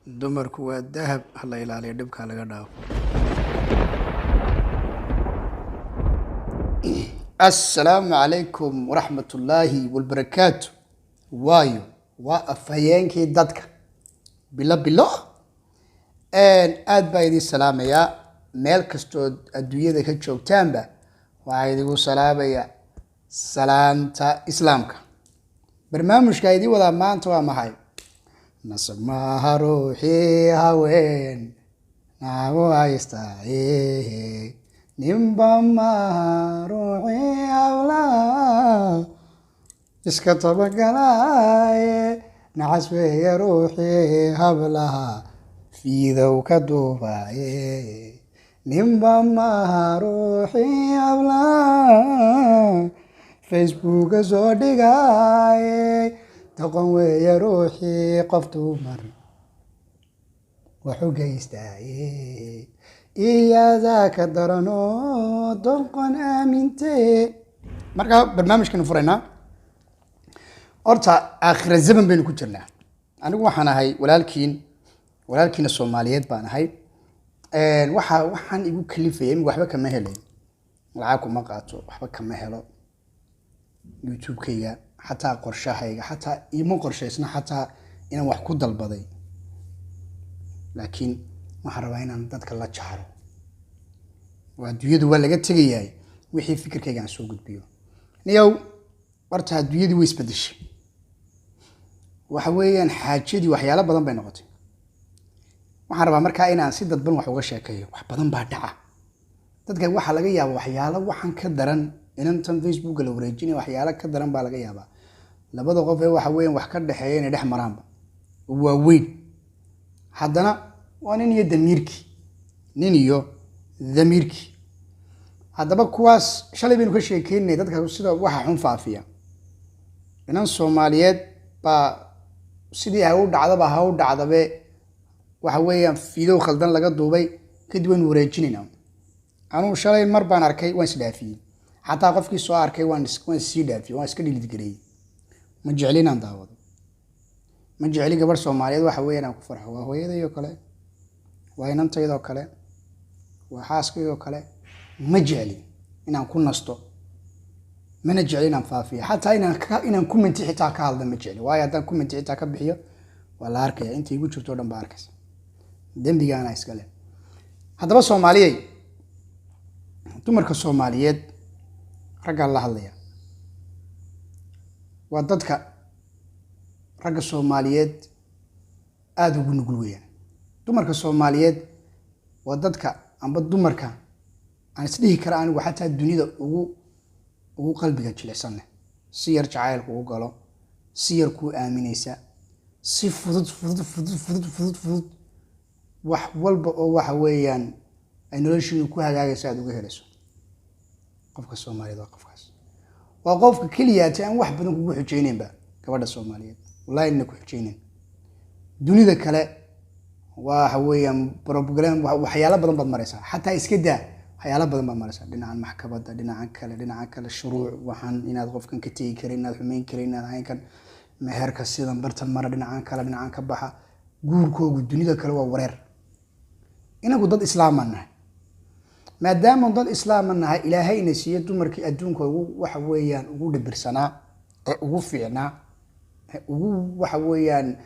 dumarku waa dahab hala ilaaliyo dhibka laga dhaafo. Assalaamu calaykum waraxmatullaahi walbarakaatu. waayo waa afhayeenkii dadka bilo aad baa idin salaamayaa meel kastoo adduunyada ka joogtaanba waxaa idigu salaamaya salaanta islaamka. barnaamijka idin wadaa maanta waa maxay? nasab maaha ruuxii haween naago haystaaye nimba maaha ruuxii hawlaa iska tabagalaaye nacas weeye ruuxii hablaha fiidow ka duubaaye nimba maaha ruuxii hablaha facebooka soo dhigaaye doqon weeye ruuxii qof dumar waxu geystaaye iyadaa ka daranoo doqon aamintee. markaa barnaamijkanu furaynaa. horta aakhira zaman baynu ku jirnaa. anigu waxaan ahay walaalkiina soomaaliyeed baan ahay. waxaan igu kalifayay waxba kama helay, lacag kuma qaato, waxba kama helo youtube-kayga, xataa qorshahayga xataa ima qorshaysna xataa inaan wax ku dalbaday, laakiin waxaan rabaa inaan dadka la jahro. waa adduunyadu waa laga tegayahay, wixii fikirkayga aan soo gudbiyo. niyow horta adduunyadii way isbedeshay. waxa weeyaan xaajadii waxyaalo badan bay noqotay. waxaan rabaa markaa inaan si dadban wax uga sheekeeyo. wax badan baa dhaca. dadka waxaa laga yaaba waxyaalo waxaan ka daran inantan facebooka la wareejinaya, waxyaalo ka daran baa laga yaabaa. labada qof ee waxa weeyaan wax ka dhexeeya inay dhex maraanba waa weyn. haddana waa nin iyo damiirkii. haddaba kuwaas shalay baynu ka sheekeynay dadka sida waxa xun faafiya. inan Soomaaliyeed baa sidii ay u dhacdabe waxa weeyaan fiidow khaldan laga duubay, kadib waynu wareejinaynaa. anuu shalay mar baan arkay, waan isdhaafiyey. xataa qofkii soo arkay waan sii dhaafiyey, waan iska dhilidgareeyey. ma jecli inaan daawado, ma jecli gabadh Soomaaliyeed waxa weeyaan aan ku farxo. waa hooyadayoo kale, waa inantaydoo kale, waa xaaskaydoo kale. ma jecli inaan ku nasto, mana jecli inaan faafiyo. xataa inaan commenti xitaa ka hadla ma jecli, waayo haddaan commenti xitaa ka bixiyo waa la arkaya, inta igu jirto o dhan baa arkaysa. dembigaana iskale. haddaba Soomaaliyey, dumarka Soomaaliyeed raggaan la hadlaya. waa dadka ragga Soomaaliyeed aada ugu nugul weeyaan. dumarka Soomaaliyeed waa dadka amba dumarka aan isdhihi kara anigu xataa dunida ugu qalbiga jilicsan leh. si yar jacaylku ugu galo, si yar kuu aaminaysa, si fudud wax walba oo waxa weeyaan ay noloshiinu ku hagaagaysa aad uga helayso. qofka Soomaaliyeed waa qofkaas. waa qofka keliyaati aan wax badan kugu xujeynaynba gabadha Soomaaliyeed. wallahi inna ku xujeynayn. dunida kale waxa weeyaan problem waxyaalo badan baad maraysaa. xataa iska daa waxyaalo badan baad maraysaa. dhinacan maxkamadda, dhinacan kale shuruuc, waxaan inaad qofkan ka tegi karin, inaad xumeyn karin, inaad hayn kan meherka sidan bartan mara, dhinacan ka baxa. guurkoogu dunida kale waa wareer. inagu dad islaamaan nahay. maadaama dad islaaman nahay, ilaahayna siiye dumarkii adduunka waxa weeyaan ugu dhibirsanaa ee ugu fiicnaa ee ugu waxa weeyaan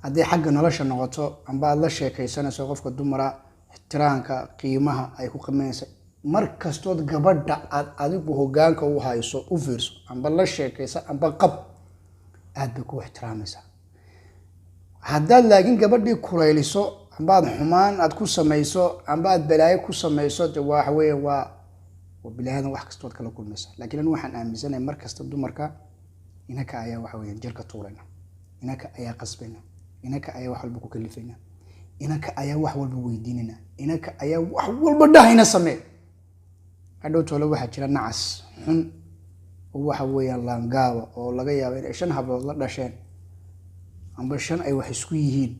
hadday xagga nolosha noqoto amba aad la sheekaysanayso qofka dumara, ixtiraamka qiimaha ay ku qiimeynaysa. mar kastood gabadha aad adigu hoggaanka u hayso u fiirso, amba la sheekaysa amba qab, aad bay ku ixtiraamaysaa. haddaad laakiin gabadhii kulayliso amba aad xumaan aad ku samayso amba aad balaayo ku samayso, de waxa weeyaan waa bilaadan wax kastood kala kulmaysa. laakiin anigu waxaan aaminsanahay mar kasta dumarka inaka ayaa waxa weeyaan jirka tuurayna, inaka ayaa qasbayna, inaka ayaa wax walba ku kalifayna, inaka ayaa wax walba weydiinayna, inaka ayaa wax walba dhahayna samee. hadhow toole waxaa jira nacas xun oo waxa weeyaan laangaaba oo laga yaabo inay 5 hablood la dhasheen amba 5 ay wax isku yihiin,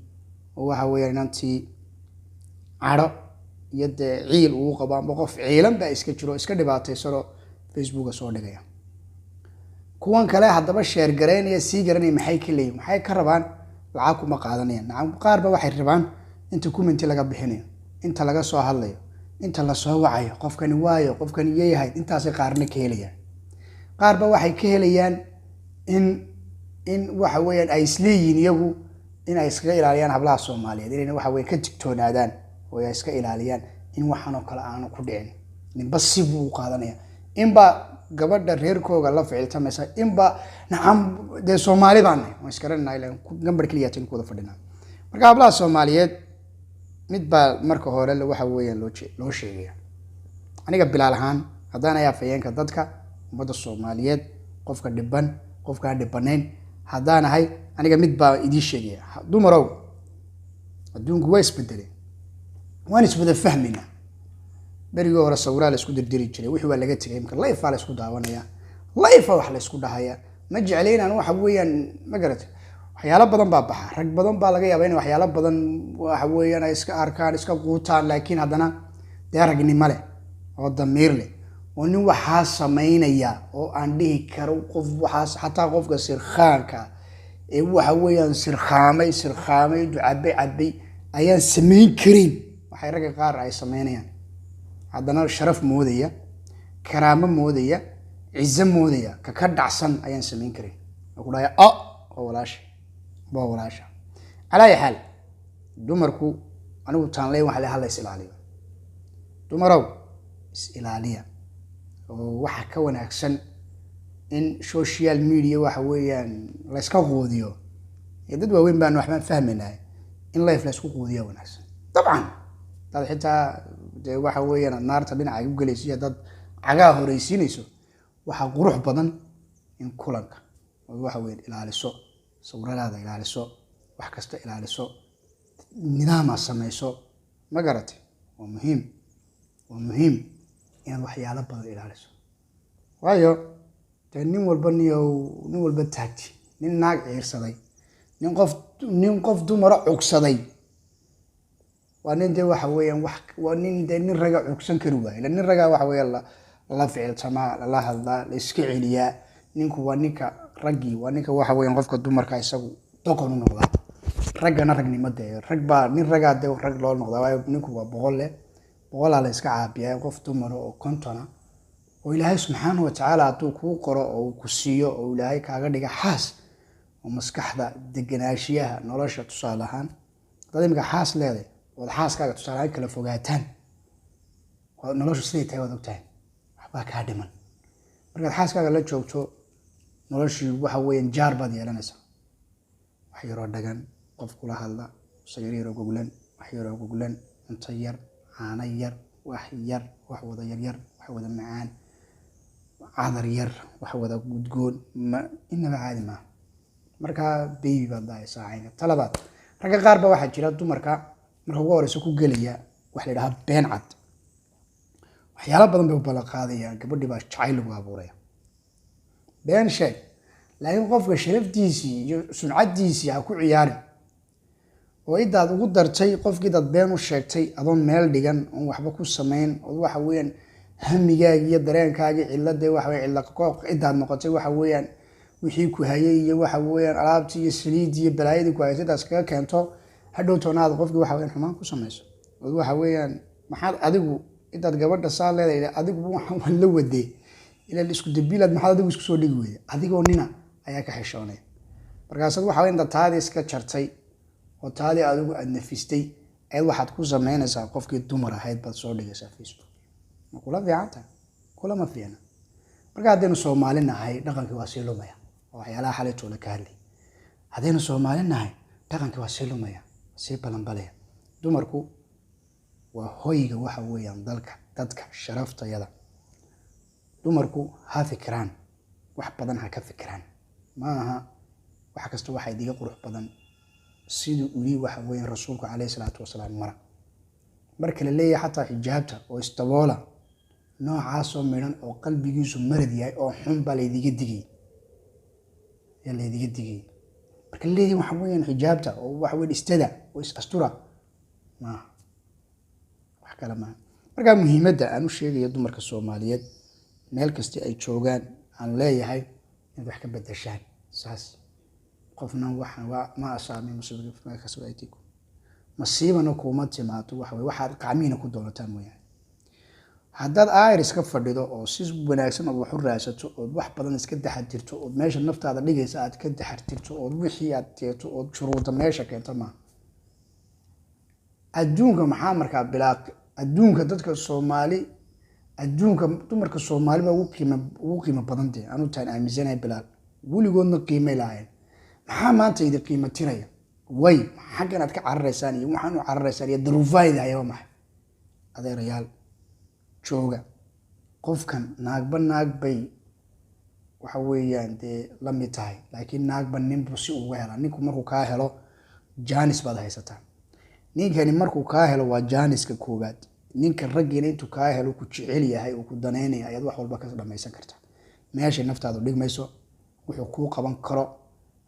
oo waxa weeyaan inantii cadho iyo dee ciil uu qabo amba qof ciilan baa iska jiro iska dhibaataysano facebooka soo dhigaya. kuwan kale haddaba sheer gareynaya sii garanaya maxay ka leeyihiin, maxay ka rabaan lacag kuma qaadanayaan nacam qaar ba waxay rabaan inta comment laga bixinayo inta laga soo hadlayo inta la soo wacayo qofkani waayo qofkani yahay intaasay qaarna ka helayaan qaar ba waxay ka helayaan in waxa weeyaan ay isleeyihiin iyagu in ay iskaga ilaaliyaan hablaha Soomaaliyeed inay waxa weey ka digtoonaadaan oo ay iska ilaaliyaan in waxan oo kale aanu ku dhicin ninba si buu qaadanaya inba gabadha reerkooga la ficiltamaysa inba nacam de Soomaalidan oo iskaranay ilaa gambar kaliya tin kooda fadhina marka hablaha Soomaaliyeed mid ba marka hore waxa weeyaan loo sheegaya aniga bilaal ahaan hadaan ayaa fayeenka dadka umada Soomaaliyeed qofka dhiban qofka dhibanayn hadaan ahay aniga mid ba idii sheegaya dumarow adduunku way isbedelay waan isbada fahmina barigo hore sawiraal isku dirdiri jiray wixii waa laga tagay marka life la isku daawanaya life wax la isku dhahaya ma jecleynaan waxa weeyaan ma garatay waxyaalo badan baa baxa rag badan baa laga yaabaa in waxyaalo badan waxa weeyaan ay iska arkaan iska quutaan laakiin haddana ragnimo leh oo damiir leh oo nin waxa sameynaya oo aan dhihi karo qof waxaas xataa qofka sirkhaanka ee waxa weeyaan sirkhaamay ducabay ayaan sameyn karin waxay rag qaar ay sameynayaan haddana sharaf moodaya karaamo moodaya ciise moodaya ka dhacsan ayaan sameyn karin ku dhaaya walaasha ala yaal dumarku anigu taan leeyahay waxa la hadlaysa ilaaliyo dumarow is ilaaliya oo waxa ka wanaagsan in social media waxa weeyaan la iska qoodiyo dad waaweyn baan waxba fahmaynaa in life la isku qoodiyo wanaagsan طبعا dad xitaa waxa weeyaan naarta dhinaca ay u galaysiyo dad cagaa horeysiinayso waxa qurux badan in kulanka waxa weeyaan ilaaliso sawirada ilaaliso wax kasta ilaaliso nidaam samayso ma garatay waa muhiim in waxyaalo badan ilaaliso waayo nin walba taagti nin naag ciirsaday nin qof dumar cugsaday waa nin de waxa weeyaan waa nin raga cugsan kari waay nin raga waxa weeyaan la ficiltama la hadla la iska celiya ninku waa ninka ragii waa ninka waxa weeyaan qofka dumarka isagu doqon u noqda ragana ragnimada rag baa nin raga de rag loo noqda waayo ninku waa boqol la iska caabiyaa qof dumar oo kontona oo Ilaahay subhanahu wa ta'ala tuu ku qoro oo ku siiyo oo Ilaahay kaaga dhiga xaas oo maskaxda deganaashiyaha nolosha tusaalahan dadimka xaas leeyahay wada xaaskaaga tusaalahan kala fogaataan oo noloshu sidii tahay wada ogtahay waxba ka dhiman marka xaaskaaga la joogto noloshu waxa weeyaan jaar baad yeelanaysaa wax yar oo dhagan qof kula hadla sayir goglan wax yar oo goglan inta yar caana yar wax wada yar wax wada macaan cadar yar wax wada gudgoon ma inaba caadi ma marka baby baad daaysaa talabaad raga qaar ba waxa jira dumarka marka ugu horeyso ku galaya wax la yiraahdo been cad waxyaalo badan bay bala qaadayaan gabadhii baa jacayl lagu abuuray been shay laakiin qofka sharaftiisii iyo suncadiisii ha ku ciyaarin oo idaad ugu dartay qofkii dad been u sheegtay adoon meel dhigan oo waxba ku sameyn oo waxa weeyaan hamigaaga iyo dareenkaaga cilada waxa weey cilad qooq idaad noqotay waxa weeyaan wixii ku hayay iyo waxa weeyaan alaabtii iyo saliidii iyo balaayadii ku hayay taas ka keento hadhow toonaad qofkii waxa weeyaan xumaan ku sameeyso oo waxa weeyaan maxaad adigu idaad gabadha saaleeday adigu waxaan la waday ila isku dabiilad maxaad adigu isku soo dhigi weeyay adigoo nina ayaa ka xishoonay markaas waxa weeyaan taadi iska jartay oo taadi adigu aad nafistay ay waxaad ku sameynaysaa qofkii dumar ahayd bad soo dhigaysaa Facebook ma kula fiicanta kula ma fiicna marka hadaynu Soomaalinahay dhaqankii waa sii lumaya waxyaalaha xalayto la ka hadlay hadaynu Soomaalinahay dhaqankii waa sii lumaya sii balanbalaya dumarku waa hoyga waxa weeyaan dadka sharaftayada dumarku ha fikiraan wax badan ha ka fikiraan maaha wax kasta waxa idiga qurux badan sidoo uli waxa weeyaan rasuulku kaleey salaatu wasalaam marka la leeyahay xataa xijaabta oo istaboola noocaas oo midhan oo qalbigiisu marad yahay oo xun baa leediga digay marka la leeyahay waxa weeyaan xijaabta oo waxa weeyaan istada oo astura ma wax kala ma marka muhiimadda aan u sheegayo dumarka Soomaaliyeed meel kasta ay joogaan aan leeyahay in wax ka bedeshaan saas qofna waxan waa ma asaami musiibo ma ka soo aytiku masiibana kuma timaado waxa way waxaad qacmiina ku doonataan mooyaan haddaad iris ka fadhido oo si wanaagsan oo wax u raadsato oo wax badan iska taxadirto oo meesha naftaada dhigaysa aad ka taxadirto oo wixii aad teeto oo shuruuda meesha keento ma adduunka maxaa markaa bilaaq adduunka dadka Soomaali adduunka dumarka Soomaali ba ugu qiimo badan tahay anu taan aaminsanay bilaaq weligoodna qiimo lahayn maxaa maanta idin qiimo tiraya way xaqan aad ka cararaysaan iyo waxaan u cararaysaan iyo duruufayda ayaa maxay adeerayaal jooga qofkan naag bay waxa weeyaan de la mid tahay laakiin naagba ninbu si ugu hela ninku markuu ka helo jaanis baad haysataa ninkani markuu ka helo waa jaaniska koobaad ninka raggeena intuu ka helo ku jecel yahay oo ku daneynay ayaad wax walba ka dhamaysan kartaa meesha naftaadu dhigmayso wuxuu ku qaban karo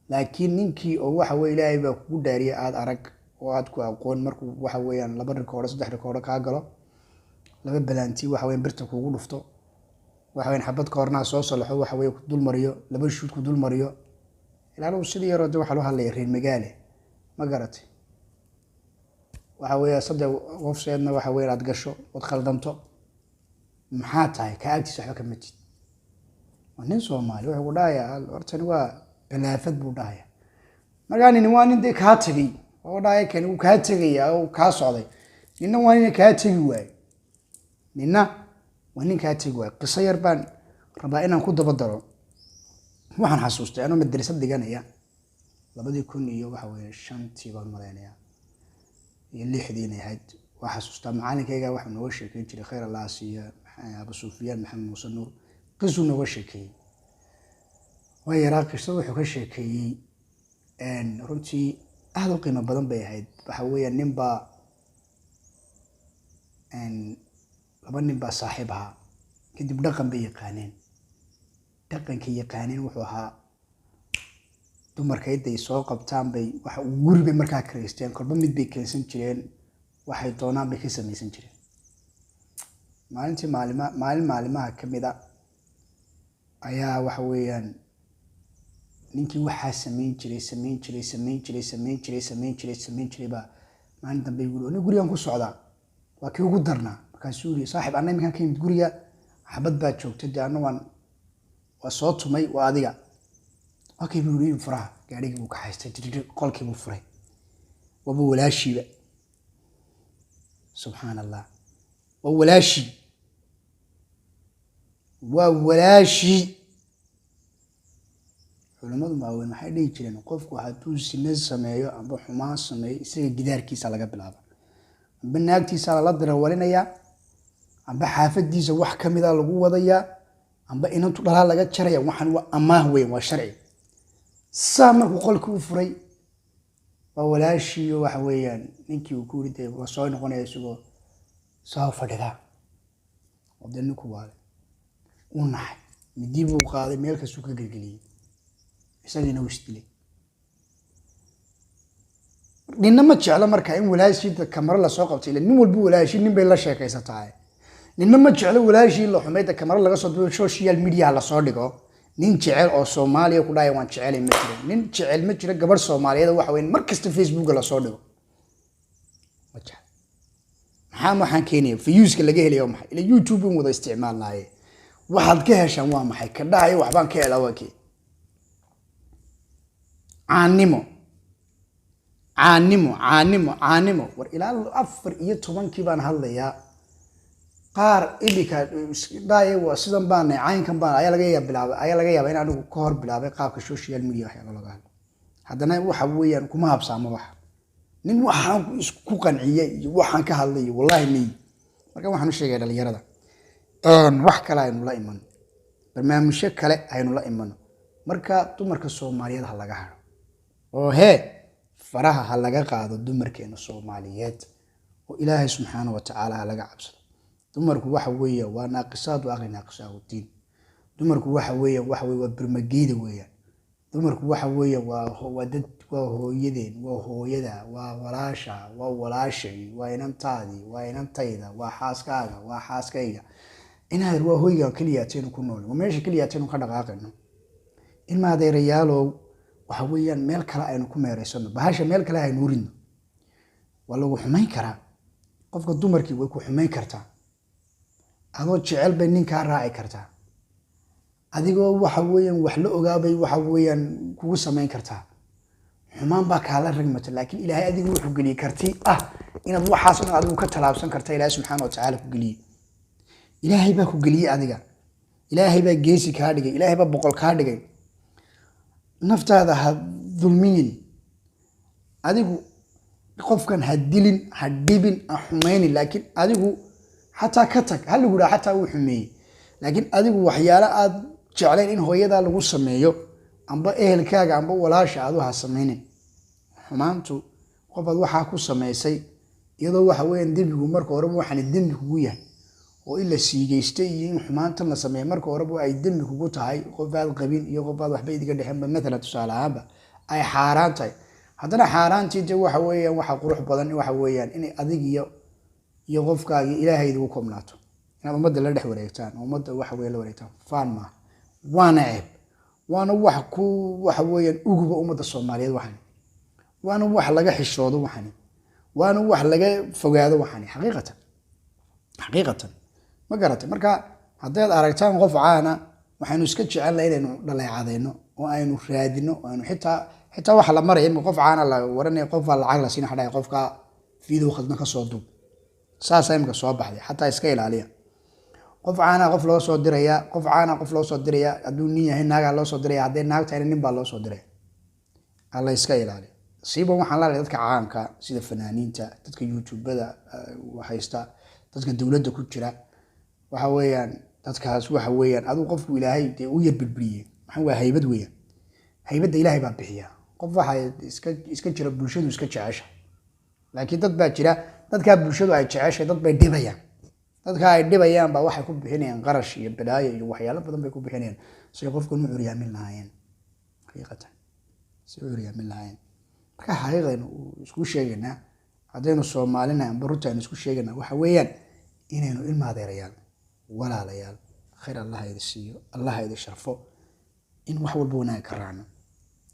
laakiin ninkii oo waxa weey Ilaahay baa kugu dhaariyay aad arag oo aad ku aqoon markuu waxa weeyaan laba rikoor saddex rikoor ka galo laba balanti waxa weeyaan birta kugu dhufto waxa weeyaan xabad koorna soo salaxo waxa weey ku dul mariyo laba shoot ku dul mariyo ilaa uu sidii yar waxa loo hadlay reer magaale ma garatay waxa weey saddex qofseedna waxa weey aad gasho oo khaldanto maxaa tahay ka agtiisa waxa ka mid nin Soomaali wuxuu ku dhaaya hortani waa balaafad buu dhaaya magaani waa nin de ka tagay oo dhaaya kan uu ka tagay oo ka socday ninna waa nin ka tagay waay ninna waa nin ka tagay waay qisa yar baan rabaa inaan ku daba daro waxaan xasuustay anoo madrasad dhiganaya 2000 iyo waxa weey 5 baan maleynaya iyo 6 ahayd waxa xasuustaa macallinkayga waxa noo sheekay jiray khayr Allah siiya Abu Sufyaan Maxamed Muuse Nuur qisu noo sheekay way raaqisay wuxuu ka sheekayay runtii aad u qiimo badan bay ahayd waxa weeyaan ninba laba nin baa saaxiib ahaa kadib dhaqan bay yaqaaneen dhaqankii yaqaaneen wuxuu ahaa dumarka ay soo qabtaan bay waxa uu guriga markaa Christian kolba mid bay keensan jireen waxay doonaan bay ka samaysan jireen maalimaha kamida ayaa waxa weeyaan ninkii waxa sameyn jiray ba maalin dambe gurigan ku socda waa kii ugu darnaa markaas uu saaxiib anay markaan ka yimid guriga xabad baa joogtay daana waa soo tumay waa adiga okay buu yiri furaha gaariga uu ka haystay qolkii buu furay waba walaashiiba subhanallah waa walaashi culimadu ma weyn waxay dhihi jireen qofku hadduu sinad sameeyo amba xumaan sameeyo isaga gidaarkiisa laga bilaabo amba naagtiisa la darawalinayaa amba xaafadiisa wax kamid ah lagu wadayaa amba inantu dhalaa laga jaraya waxan waa amaah weyn waa sharci markuu qolkii u furay waa walaashii waxa weeyaan ninkii uu ku riday waa soo noqonaya isagoo soo fadhida wadani ku waale uu naxay midii buu qaaday meel ka soo galgaliyay isagina uu istilay ninna ma jecla markaa in walaashii kamera la soo qabtay nin walba walaashii nin bay la sheekaysataa ninna ma jecla walaashii la xumayda kamera laga soo duubay social media la soo dhigo nin jecel oo Soomaaliya ku dhaay waan jecelay ma jiro nin jecel ma jiro gabar Soomaaliyeed waxa weyn markasta Facebook la soo dhigo maxaan keenay views-ka laga helayo maxay ila YouTube in wada isticmaalnaaye waxaad ka heshaan waa maxay ka dhaay waxbaan ka helaa waakii caanimo war ilaa 14 baan hadlayaa qaar ilika dhaay waa sidan baan caynkan baan ayaa laga yaabaa in anigu ka hor bilaabay qaabka social media wax laga hadlo haddana waxa weeyaan kuma habsaamo wax nin waxaan isku qanciyay waxaan ka hadlay wallahi ni marka waxaan u sheegay dhalinyarada wax kale aynu la iman barnaamijyo kale aynu la iman marka dumarka Soomaaliyeed ha laga haro oo faraha ha laga qaado dumarkeena Soomaaliyeed oo Ilaahay subhanahu wa ta'ala laga cabsado dumarku waxa weeye waa naaqisaad oo aqri naaqisaawtiin dumarku waxa weeye waa birmageeda weeyaan dumarku waxa weeye waa dad waa hooyadeen waa hooyada waa walaasha waa walaashay waa inantaadi waa inantayda waa xaaskaaga waa xaaskayga inaad waa hooyga kaliya teen ku nool meesha kaliya teen ka dhaqaaqayno in ma adeerayaalow waxa weeyaan meel kale aynu ku meeraysano bahasha meel kale aynu uridno waa lagu xumayn karaa qofka dumarkii way ku xumayn kartaa adoo jecel bay ninkaa raaci kartaa adigoo waxa weeyaan wax la ogaabay waxa weeyaan kugu samayn kartaa xumaan baa kaala ragmata laakiin ilaahay adigu wuxuu geliyay karti inaad waxaas oo adigu ka talaabsan karta ilaahay subxaanahu wa tacaala ku geliyay ilaahay baa ku geliyay adiga ilaahay baa geesi kaa dhigay ilaahay baa boqol kaa dhigay naftaada ha dulmiyin adigu qofkan ha dilin ha dhibin ha xumaynin laakiin adigu xataa ka tag ha lagu dhaha xataa uu xumeeyey laakiin adigu waxyaalo aad jeclayn in hooyadaa lagu sameeyo amba ehelkaaga amba walaasha adu ha samaynin xumaantu qofaad waxaa ku samaysay iyadoo waxa weeyaan dembigu marka horeba waxaan dembi kugu yahay oo ila siigeystay iyo in xumaantan la sameeyo marka horeba ay dembi kugu tahay qof aad qabin iyo qof aad waxba idiga dhexeenba maalan tusaale ahaanba ay xaaraan tahay haddana xaaraantii de waxa weeyaan waxa qurux badan waxa weeyaan inay adig iyo qofkaaga ilaahay ugu koobnaato inaad ummadda la dhex wareegtaan ummadda waxa weeye la wareegtaan faan maaha waana ceeb waana wax ku waxa weeyaan uguba ummadda Soomaaliyeed waxan waana wax laga xishoodo waxan waana wax laga fogaado waxan xaqiiqatan ma garatay marka haddaad aragtaan qof caana waxaanu iska jecelnahay inaynu dhaleecadeyno oo aynu raadino oo aynu xitaa waxa la maray in qof caana la waranay qof lacag la siin xadhay qofka fiidoo khadna ka soo dub saas imka soo baxday xataa iska ilaaliya qof caana qof loo soo diraya qof caana qof loo soo diraya aduu nin yahay naaga loo soo diraya hadee naag tahay nin baa loo soo diray alla iska ilaaliya siiba waxaan la leeyahay dadka caanka sida fanaaniinta dadka youtube-bada haysta dadka dawladda ku jira waxa weeyaan dadkaas waxa weeyaan aduu qofku ilaahay u yar bilbiliyay waxaan waa haybad weeyaan haybada ilaahay baa bixiya qof waxa iska jira bulshadu iska jecesha laakiin dad baa jira dadka bulshadu ay jeceshay dad bay dhibayaan dadka ay dhibayaan baa waxay ku bixinayaan qarash iyo balaayo iyo waxyaalo badan bay ku bixinayaan si qofku uu curiyaamin lahayn xaqiiqatan si curiyaamin lahayn marka xaqiiqatan isku sheegaynaa haddaynu Soomaalina barutaan isku sheegaynaa waxa weeyaan inaynu ilmaadeerayaan walaalayaal khayr Allah idin siiyo Allah idin sharfo in wax walba wanaag ka raacno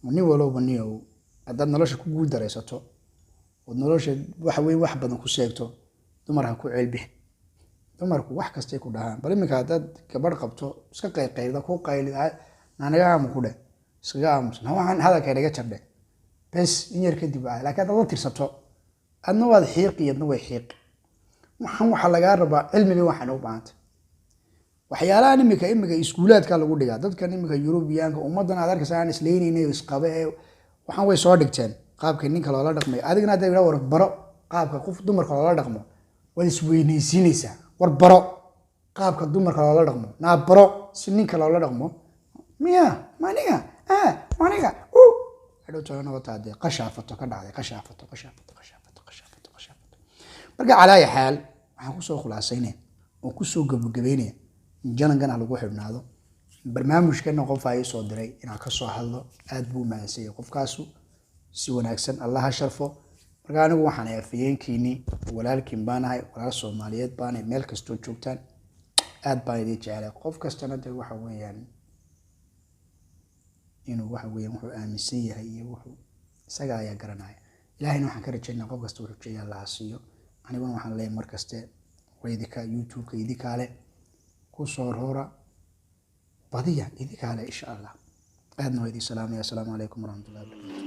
nin walba niyow haddaad nolosha ku guul dareysato oo nolosha waxa weey wax badan ku sheegto dumar ha ku ceelbi dumarku wax kasta ku dhahaan bal iminka haddaad gabadh qabto iska qayqayda ku qaylida naanaga ama ku dheh iskaga aamusan waxaan hadalka inaga jabdhe bas in yar kadib laakiin haddaad tirsato adna waad xiiqiyadna way xiiq waxaan waxa laga rabaa cilmiga waxaan u baahanta waxyaalaha imika iskuulaadka lagu dhigaa dadkan imika Yurubiyaanka ummadan aad arkaysan isleeynayeen isqabe waxaan way soo dhigteen qaabka ninka loola dhaqmay adigna aad war baro qaabka qof dumarka loola dhaqmo way isweynaysiinaysaa war baro qaabka dumarka loola dhaqmo na baro si ninka loola dhaqmo miya maniga hadhow toona wataade qashaafato ka dhacday qashaafato marka calaa xaal waxaan ku soo khulaasaynay oo ku soo gabagabeynay jangan lagu xidhnaado barnaamijkan qof ay soo diray inaan ka soo hadlo aad buu maansay qofkaasu si wanaagsan Allah sharfo marka anigu waxaan afiyeenkiini walaalkiin baanahay walaal Soomaaliyeed baanahay meel kasto joogtaan aad baan idin jecelahay qof kastana de waxa weeyaan inuu waxa weeyaan wuxuu aaminsan yahay iyo wuxuu isaga ayaa garanaya ilaahayna waxaan ka rajaynayaa qof kasta wuxuu jecel Allah siiyo aniguna waxaan leeyahay mar kaste weydika YouTube-ka idinkaale ku soo roora badiya idinkaale insha Allah aadna weydii salaam alaykum warahmatullahi wabarakatuh